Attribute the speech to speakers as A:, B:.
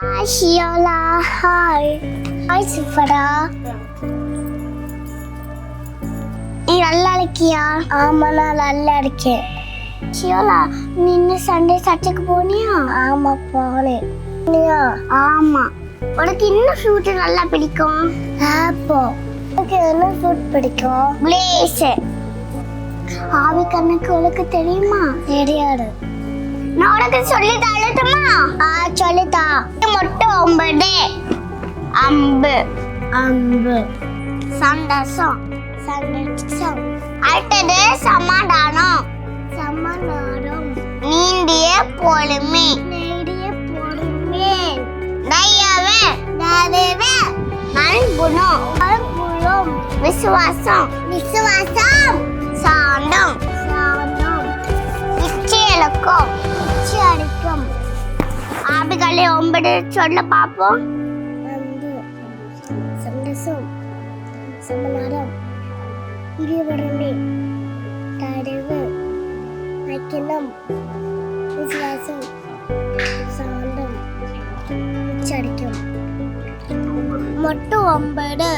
A: Hi Shiola, hi. Hi Sifara. நீ நல்லா இருக்கியா? ஆமா நான் நல்லா இருக்கேன். ஷியோலா நீ இன்னும் சண்டே சர்ச்சுக்கு போனியா? ஆமா போனேன். போனியா? ஆமா. உனக்கு என்ன ஃப்ரூட் நல்லா பிடிக்கும்? ஆப்பிள். உனக்கு என்ன ஃப்ரூட் பிடிக்கும்? கிரேப்ஸ். ஆவி கண்ணுக்கு உனக்கு தெரியுமா? தெரியாது. நான் உனக்கு சொல்லி தரட்டுமா? சொல்லித்தா. மொட்டை 9 அம்பு அம்பு சந்தோஷம் சந்தோஷம் அடுத்தது சமாதானம் சமாதானம் நீண்டிய பொறுமை நீண்டிய பொறுமை தயவு தயவு நல்குணம் நல்குணம் விசுவாசம் விசுவாசம் சாந்தம் சாந்தம் இச்சையடக்கம் இச்சையடக்கம் ஆபிகளே 9 சொல்ல பாப்போம். சந்தோஷம் சமாதானம் ഇരുവരുടെ തടവ് ഐക്യം വിശ്വാസം ശാന്തം ഉച്ചരിക്കും മൊട്ട 9